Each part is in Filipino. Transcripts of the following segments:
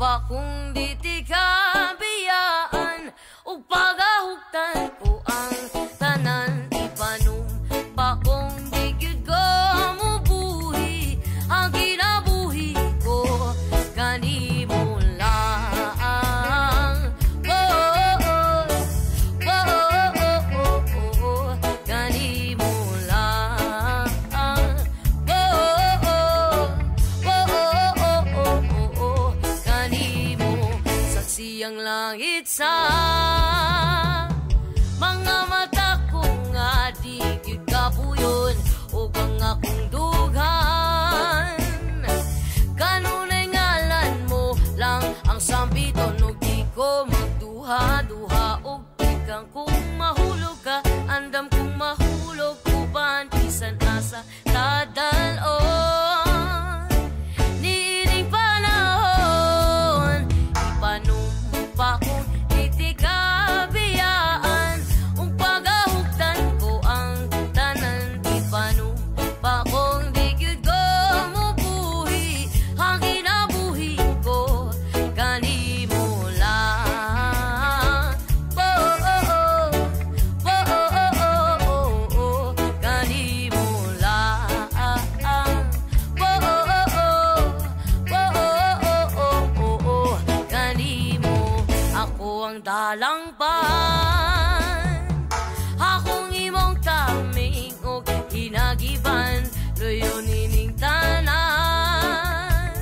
pa kung di ti kabiyaan ug pagahugtan ko ang tanan ipanumpa kung di gyud ko mubuhi ang kinabuhi ko kanimo lang. Kanimo lang. Kanimo saksi ang langit sa mga mata ko nga di gyud kapuyon ug ang akong dughan kanunay ngalan mo lang ang sambiton ug di ko magduha-duha ug ikang kung mahulog ka andam kung mahulog uban bisan asa tadalon niining panahon ipanumpa kong iti kabiyaan ung pagahugtan ko ang tanan ipanumpa kong di gyud ko mubuhi ang kinabuhi ko kanimo lang. Kanimo lang. Kanimo ako ang dalangpan akong imong taming og hinagiban loyo nining tanan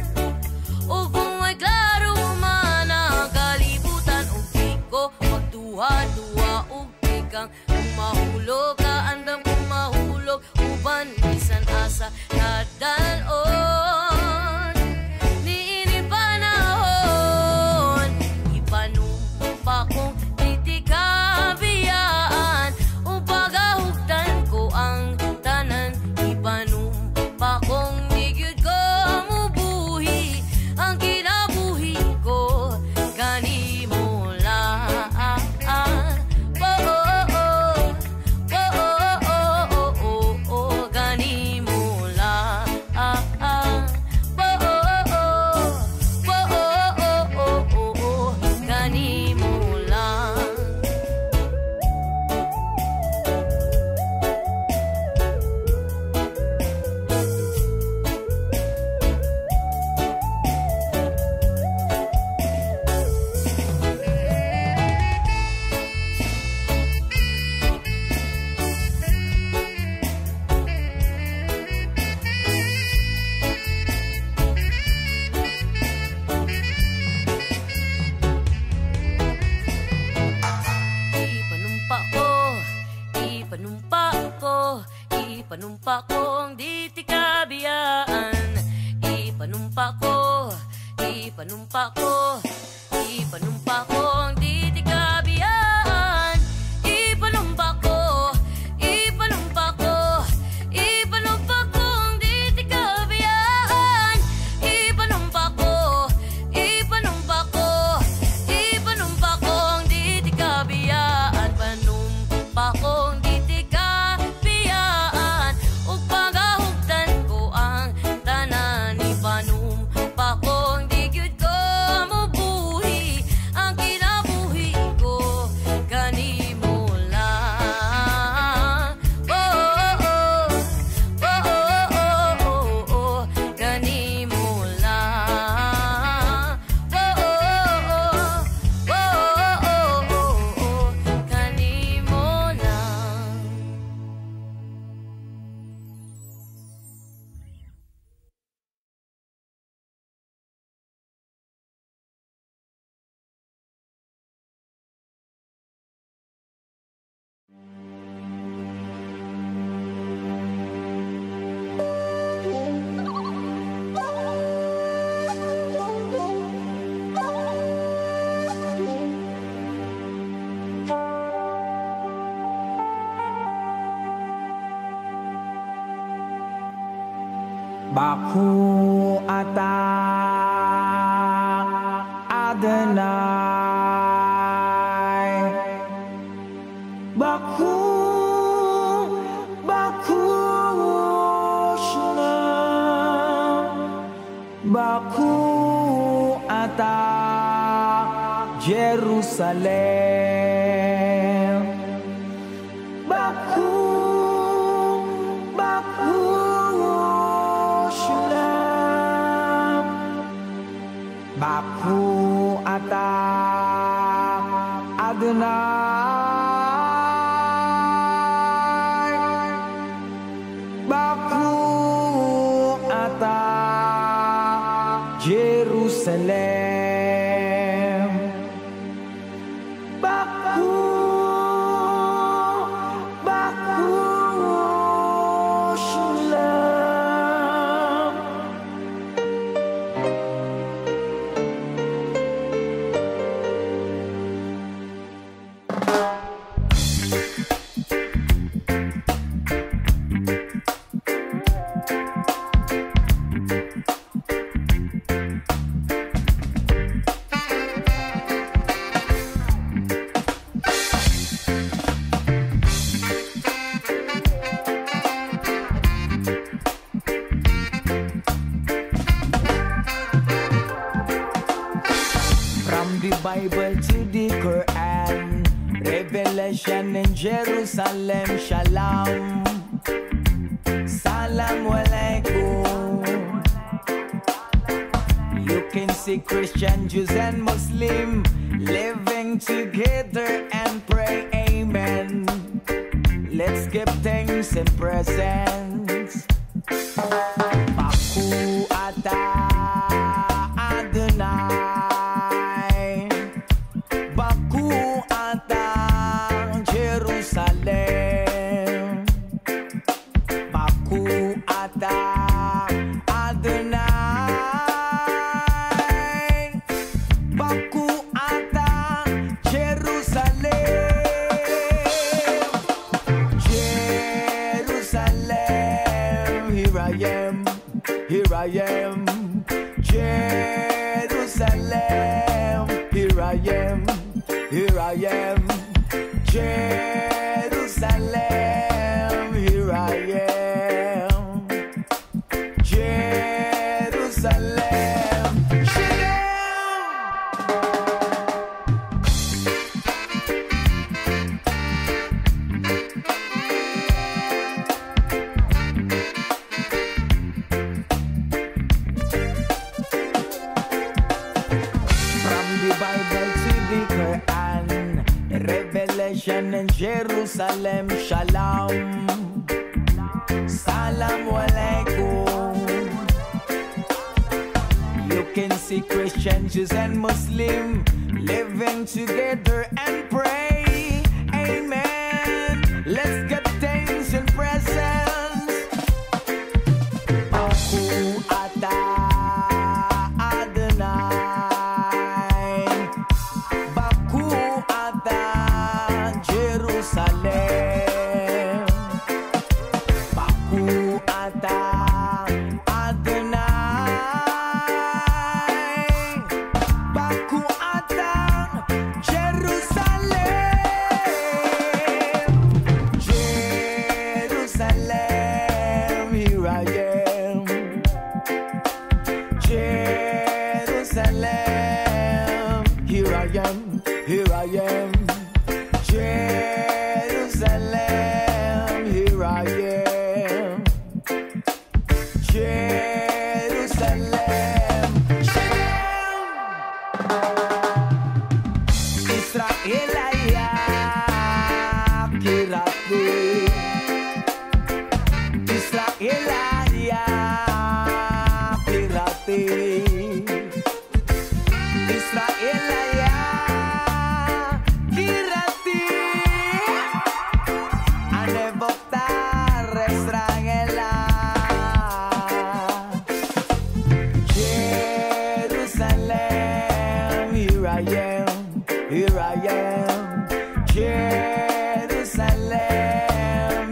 ug kung may klaro man ang kalibutan ug di ko magduha-duha ug ikang kung mahulog ka andam kung mahulog uban bisan asa nadalon niini panahon ipanumpa kong iti kabiyaan ug pagahugtan ko ang tanan ipanumpa kong di gyud ko mubuhi ang kinabuhi ko kanimo lang. Kanimo lang. Kanimo lang. Ipanumpa kong di ti kabiyaan ipanumpa kong di ti kabiyaan ipanumpa kong di ti kabiyaan ipanumpa kong di ti kabiyaan panumpa kong di ti kabiyaan ug pagahugtan ko ang tanan ipanumpa kong di gyud ko mubuhi ang kinabuhi ko kanimo lang. Kanimo lang. Kanimo lang. Baku ata Adonai Baku Shna Baku ata Jerusalem. Baku, Baku, Shalom. Baku ata Adonai. Baku ata Jerusalem. Baku, Baku, Shalom. From the Bible to the Quran, Revelation in Jerusalem, Shalom. Salamu alaikum. You can see Christian, Jews and Muslim living together and pray amen. Let's give thanks and presents. Baku ata Adonai. Baku ata Jerusalem. Baku ata Adonai. Baku ata Jerusalem. Jerusalem, here I am, here I am. Jerusalem, here I am, here I am. Jerusalem, here I am. Jerusalem, from the Bible to the Quran, Revelation in Jerusalem, Shalom. Salamu alaikum. You can see Christian, Jews and Muslim living together and pray amen. Let's get thanks and presents. Baku ata Adonai. Baku ata Jerusalem. Baku ata Adonai. Baku ata Jerusalem. Jerusalem, here I am. Jerusalem, here I am, here I am. Jerusalem, here I am. Jerusalem, Israel ayak kirati. Israel ayak kirati. Israel ayak kirati. Anevoktar Israela. Jerusalem, here I am, here I am. Jerusalem,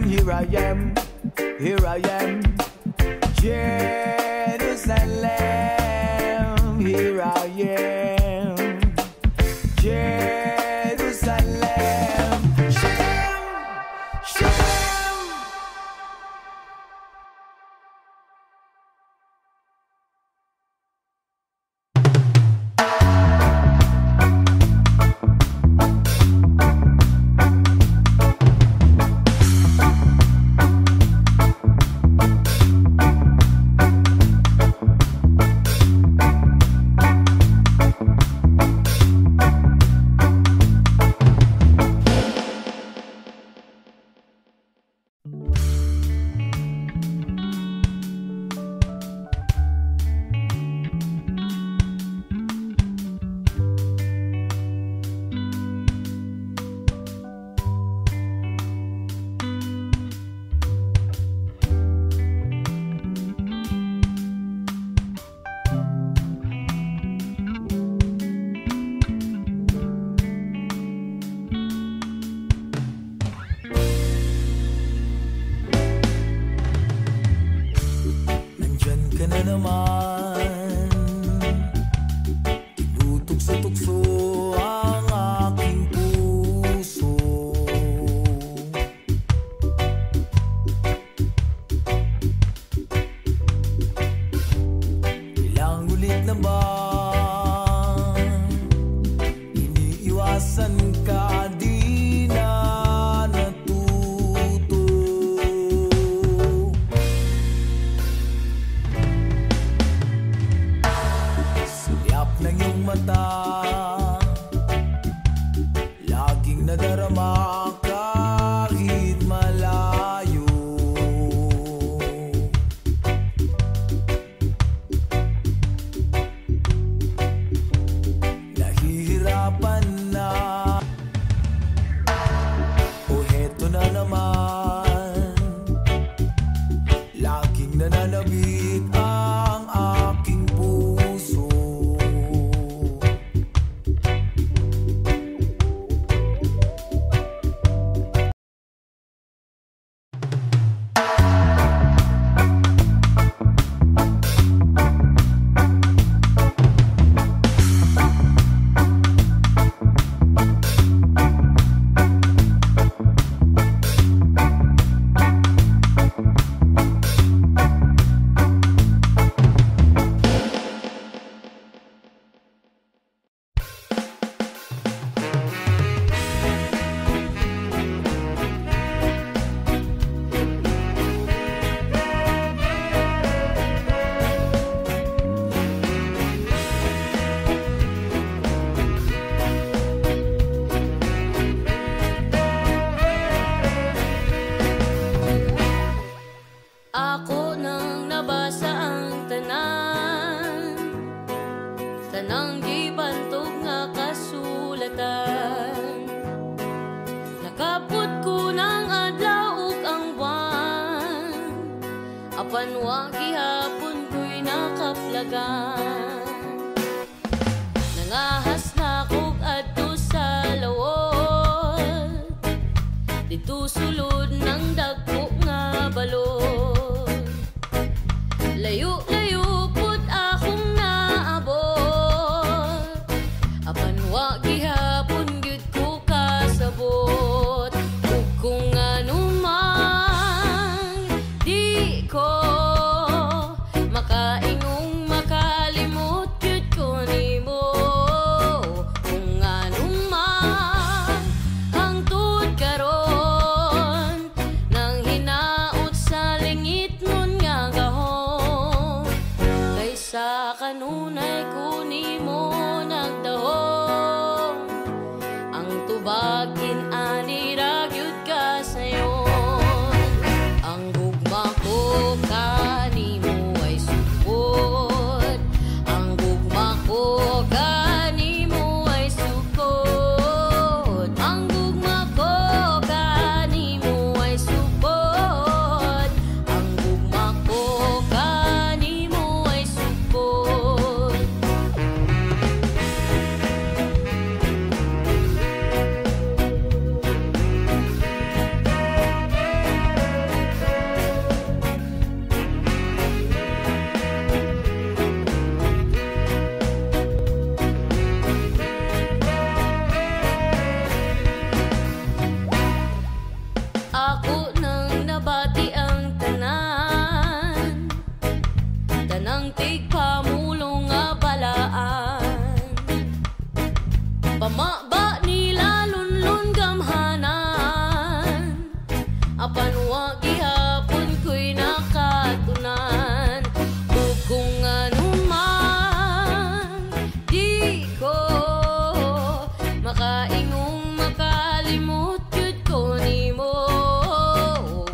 here I am, here I am. Jerusalem, here I am. Jerusalem, Shalom, Shalom. ng iyong mata, laging nadarama kahit malayo. Nahihirapan na, o heto na naman, laging nananabik ang aking puso. Ako nang nabasa ang tanan, tanang gibantog nga kasulatan. Nakaput ko ng adlaw ug ang buwan, apan wa gihapon ko'y nakaplagan. Nangahas na kog adto sa lawod, dito sulod ng dagko nga balod. Layo-layo pud akong naabot, apan wa gihapon gyud ko kasabot. Ug kung anumang di ko makaingong makalimot gyud ko nimo. Kung anumang hangtod karon nang hinaot sa lingit nun nga gahom, kaysa kanunay ko nimo nagdahom. Ang tubagin ani ra gyud ka sayon, ang gugma ko kanimo ay sukod. Ang gugma ko kanimo ay sukod. Ang gugma ko kanimo ay sukod. Ang gugma ko kanimo ay sukod. Ako nang nabati ang tanan, tanang tigpamulong nga balaan. Pamaba nila lunlun gamhanan, apan wa gihapon ko'y nakatunan. Ug kung anumang di ko makaingong makalimot gyud ko nimo.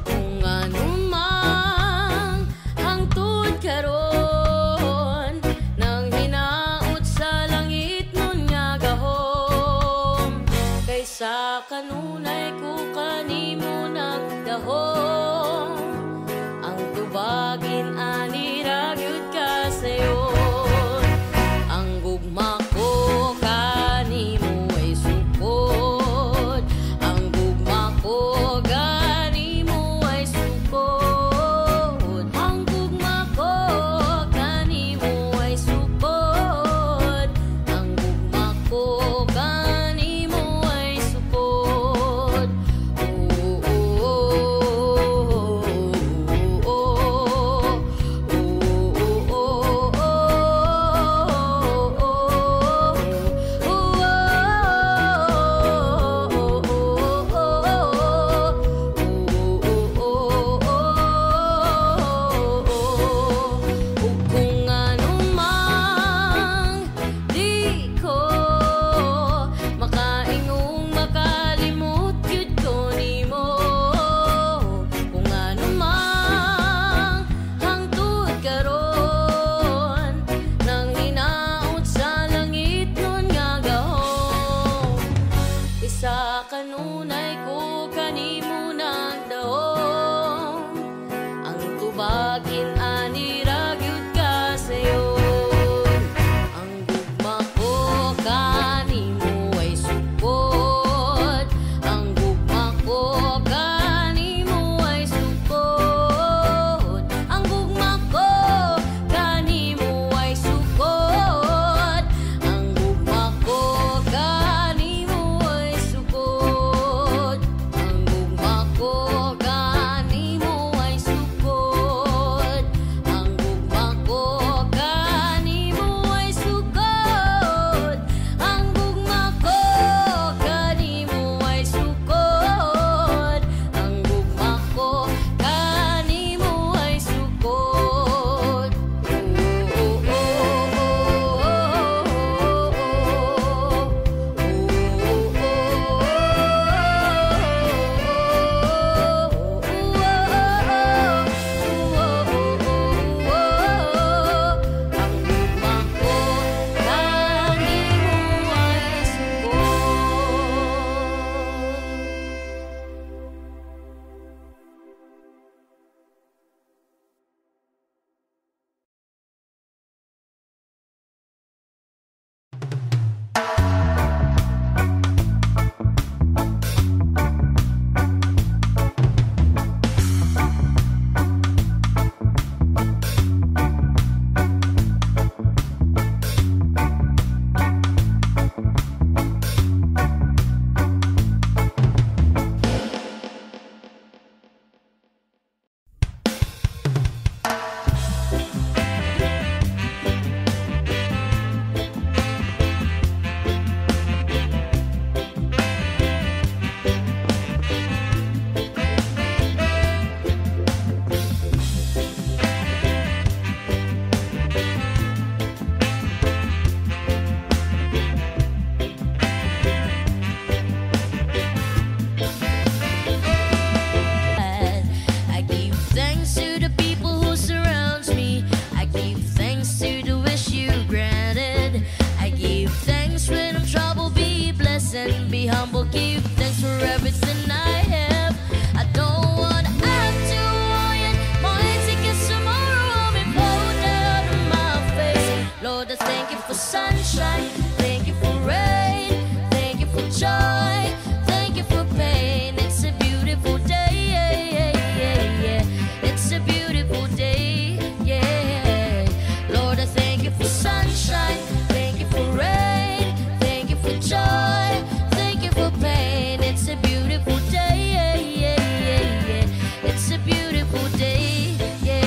Kung anumang hangtod karon nang hinaot sa langit nun nga gahom, humble, give thanks for everything I have. I don't wanna act too high and mighty, 'cause tomorrow I'll be blown out of my face. Lord, I thank you for sunshine, thank you for rain, thank you for joy, thank you for pain. It's a beautiful day, it's a beautiful day, yeah. Lord, I thank you for sunshine, thank you for rain, thank you for joy, thank you for pain. It's a beautiful day, it's a beautiful day, yeah.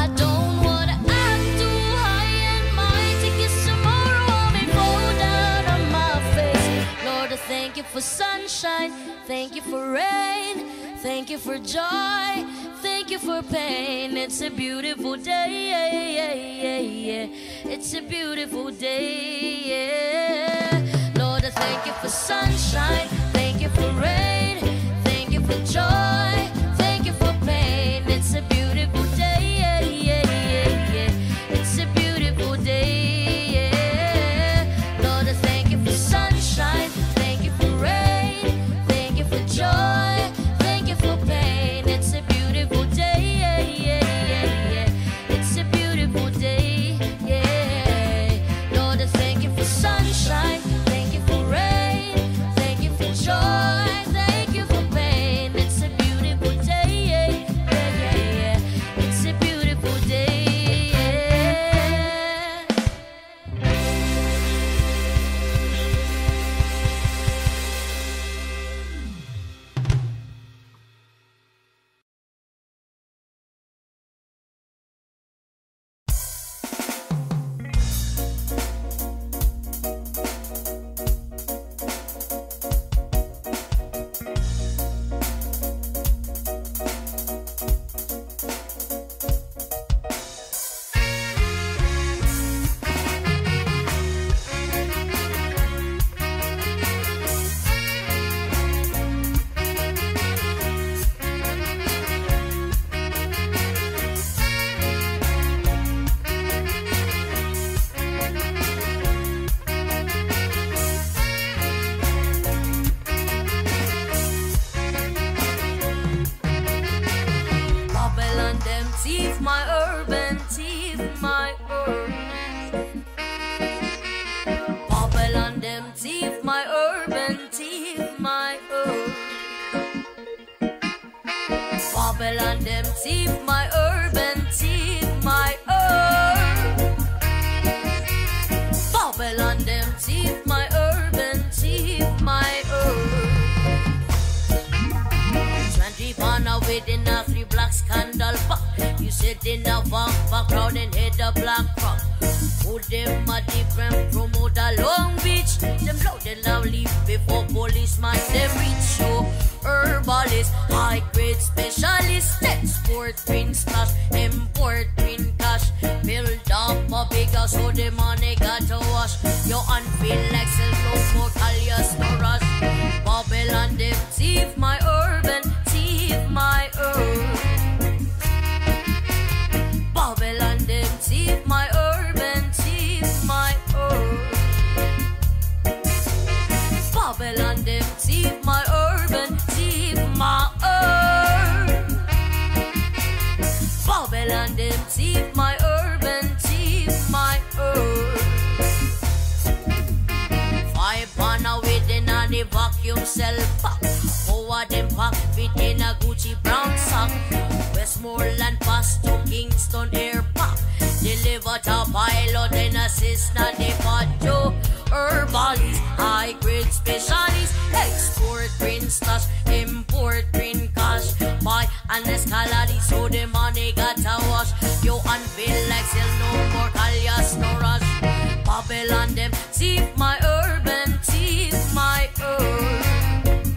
I don't wanna act too high and mighty, 'cause tomorrow I'll be rolled out on my face. Lord, I thank you for sunshine, thank you for rain, thank you for joy, thank you for pain. It's a beautiful day, it's a beautiful day, yeah. Lord, I thank you for sunshine, thank you for rain, thank you for joy, thank you for pain. It's a beautiful day, it's a beautiful day, yeah. Lord, I thank you for sunshine, thank you for rain, thank you for joy, thank you for pain. It's a beautiful day, it's a beautiful day, yeah. Lord, I thank you for sunshine, thank you for rain, thank you for joy, thank you for pain. It's a beautiful day, it's a beautiful day, yeah. Babylon them thief my urban, thief my urban. Babylon them thief my urban, thief my urban. Babylon them thief my urban, thief my urban. Babylon them thief my urban, thief my urban. 20 pound within a 3 black scandal pop. You sit in the background and hit the black rock. Who them a different promote a Long Beach? Them loaded now leave before policeman them reach. So herbalist, high grade specialist, export green stash, import green cash. Build up a bigger so the money got to wash. You unfeel like sell no more alias no rush. Babylon them thief my urban, thief my urban. Babylon them thief my urban, thief my urban. Babylon them thief my urban, thief my urban. Babylon them thief my urban, thief my urban. 5 pound within a the vacuum cell pack. Over them pack within a Gucci brown sack. Westmoreland pass to Kingston Air Park. Deliver to pilot and assistant depot. Herbalist, high grade specialist, export green stash, import green cash. Buy and escalade so the money got to wash. You unveil like sell no more alias no rush. Babylon them thief my urban, thief my urban.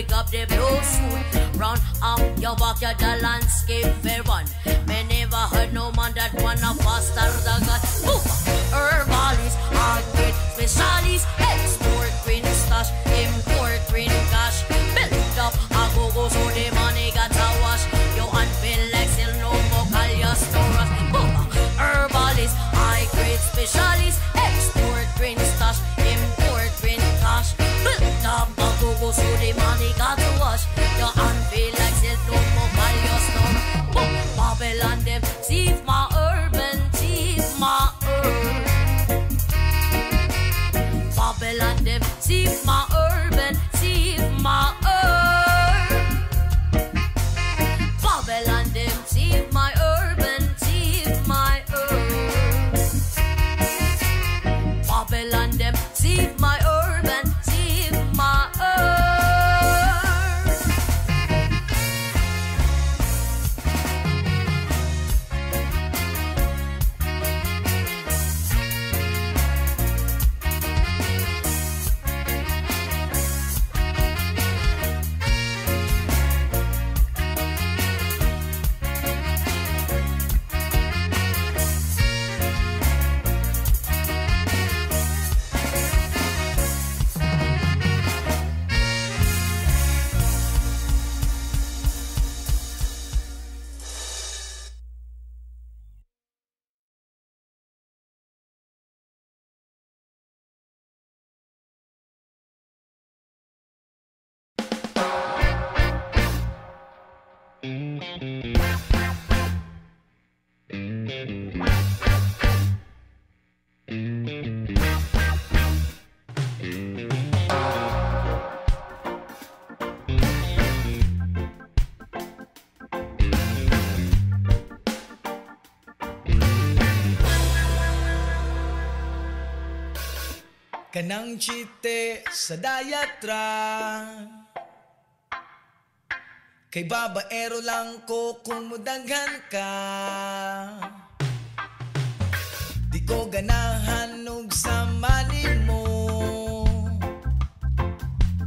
pick up the blue suit. Round up your backyard, the landscape fair one. Me never heard no man that wanna faster the God. Herbalist, agate, specialist, export green stash, import green cash. Build up a go-go so the money got a wash. You unfeel like still no more call your stores. Herbalist, high-grade specialist, export green stash, import green cash. Build up a go-go so the money got a wash. You unfeel like still no more call your stores. Babylon them, thief my urban, thief my herb. Babylon them, thief my urban, thief my herb. Babylon them, thief my urban, thief my herb. Babylon them, thief my urban, thief my herb. Kanang chite sa dayatra, kay babaero lang ko kung mudaghan ka. Di ko ganahan og samanin mo,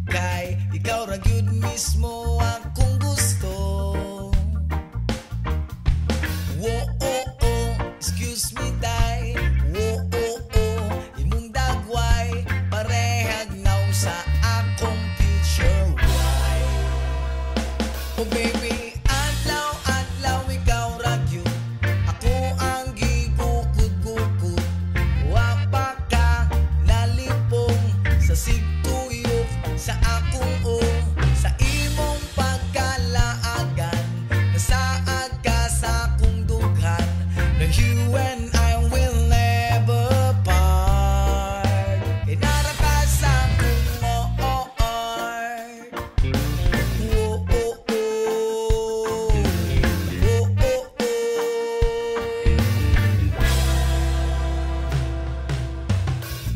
kay ikaw ra gyud mismo akong gusto. Wo oh oh, excuse me day. Wo oh oh, imong dagway parehag naw sa akong future wife. Oh baby, adlaw adlaw ikaw ra gyud ako ang gigukod-gukod. Wa pa ka nalipong sa sigtuyok sa akong sa imong pagkalaagan. Nasaad ka sa akong dughan, na you and I will never part. Inara ka sa akong heart. Oh, oh, oh. Oh, oh, oh.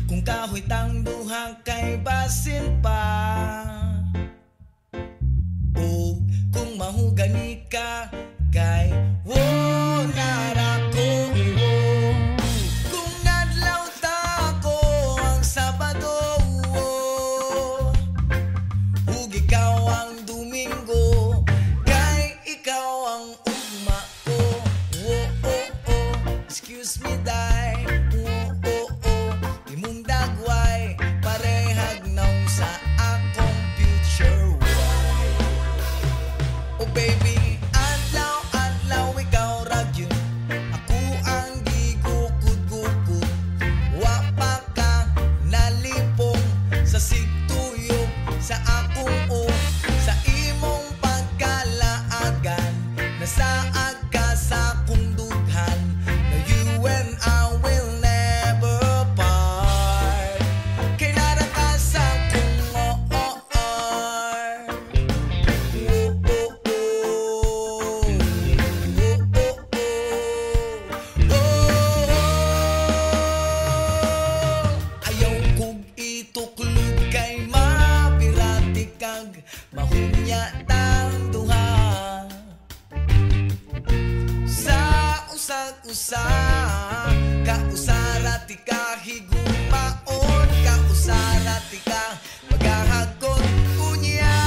Kung kahoy tang duha kay basin pa, o kung mahugani ka kay nara ko. Kung nadlaw ta ko ang Sabado, ug ikaw ang Domingo, kay ikaw ang ugma ko. Oh, oh, oh, excuse me day. Oh, oh, oh, imong dagway parehag naw sa akong future wife. Oh baby, adlaw adlaw ikaw ra gyud ako ang gigukod-gukod. Wa pa ka nalipong sa sigtuyok sa akong sa imong pagkalaagan. Nasaad ka sa akong dughan, na you and I will never part. Kay nara ka sa akong heart. Oh, oh, oh. Oh, oh, oh. Ayaw kong ituklog kay mapirati kag mahunya tang duha. Sa usag-usa kausarati ka higumaon, kausarati ka maghahagon unya.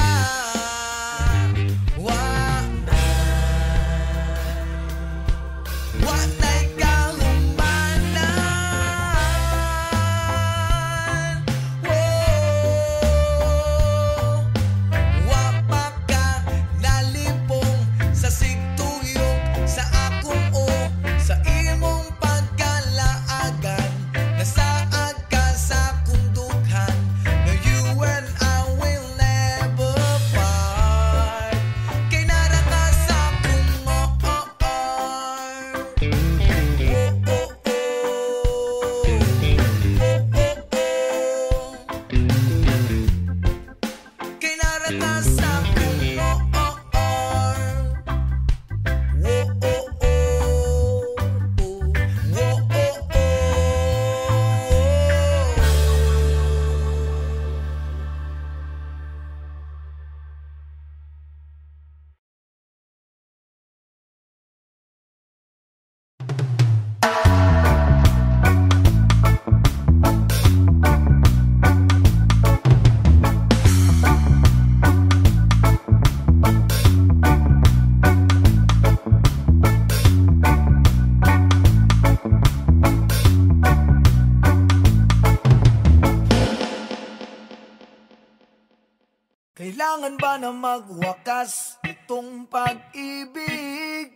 Kailangan ba na magwakas itong pag-ibig?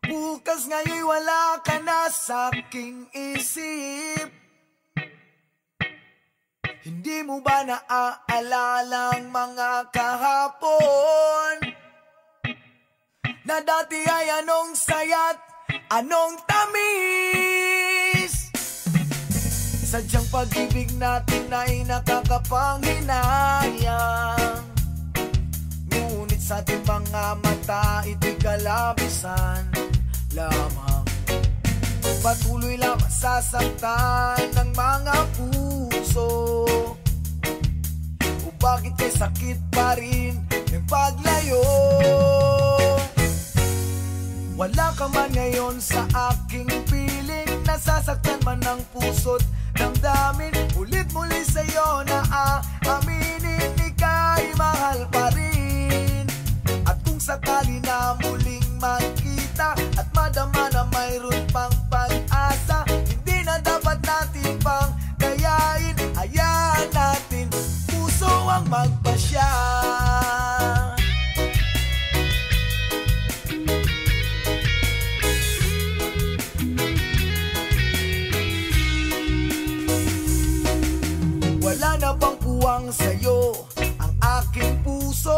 Bukas ngayon'y wala ka na sa'king isip. Hindi mo ba naaalala ang mga kahapon na dati ay anong saya't anong tamis? Sadyang pag-ibig natin ay nakakapanghinayang, ngunit sa ating mga mata ito'y kalabisan lamang. Patuloy lang masasaktan ng mga puso. O bakit kay sakit pa rin ng paglayo? Wala ka man ngayon sa aking piling, nasasaktan man ng puso't damdamin. Ulit-muli sa'yo na aaminin, ika'y mahal pa rin. At kung sakali na muling magkita at madama na mayroon pang pag-asa, hindi na dapat natin pang gayain. Hayaan natin puso ang magpasya. Wala na bang puwang sa'yo ang aking puso?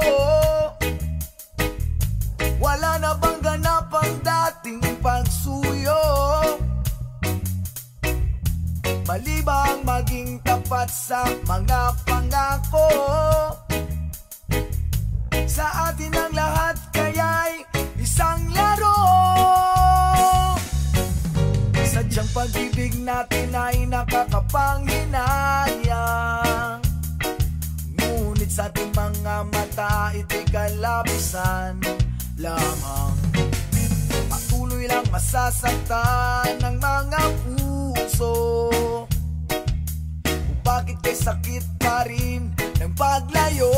Wala na bang ganap ang dating pagsuyo? Mali ba ang maging tapat sa mga pangako? Sa atin ang lahat kaya'y isang laro. Sadyang pag-ibig natin ay nakakapanghinayang, ngunit sa ating mga mata ito'y kalabisan lamang. Patuloy lang masasaktan ng mga puso. O bakit kay sakit pa rin ng paglayo?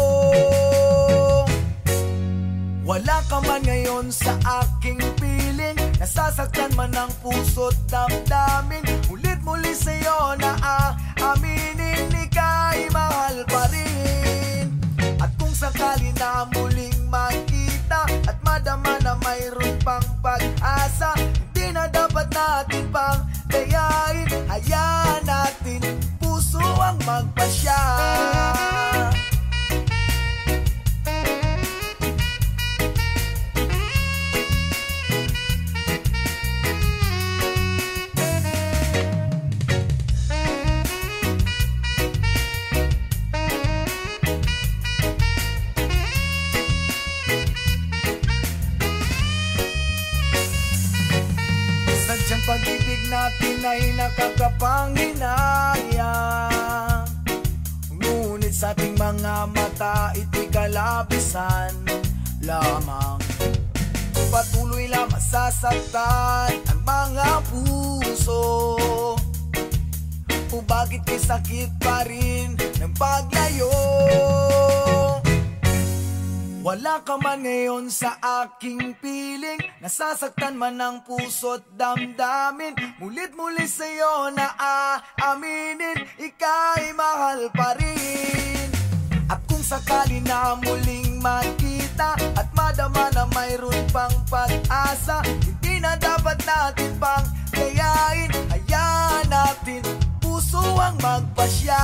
Wala ka man ngayon sa aking piling, nasasaktan man ng puso't damdamin. Ulit-muli sa'yo na aaminin, ika'y mahal pa rin. At kung sakali na muling makita at madama na mayroon pang pag-asa, hindi na dapat natin pang gayain. Hayaan natin puso ang magpasya. Sadyang pag-ibig natin ay nakakapanghinayang, ngunit sa ating mga mata ito'y kalabisan lamang. Patuloy lang masasaktan ang mga puso. O bakit kay sakit pa rin ng paglayo? Wala ka man ngayon sa aking piling, nasasaktan man ng puso't damdamin. Mulit-muli sa'yo na aaminin, ika'y mahal pa rin. At kung sakali na muling makita at madama na mayroon pang pag-asa, hindi na dapat natin pang gayain. Hayaan natin puso ang magpasya.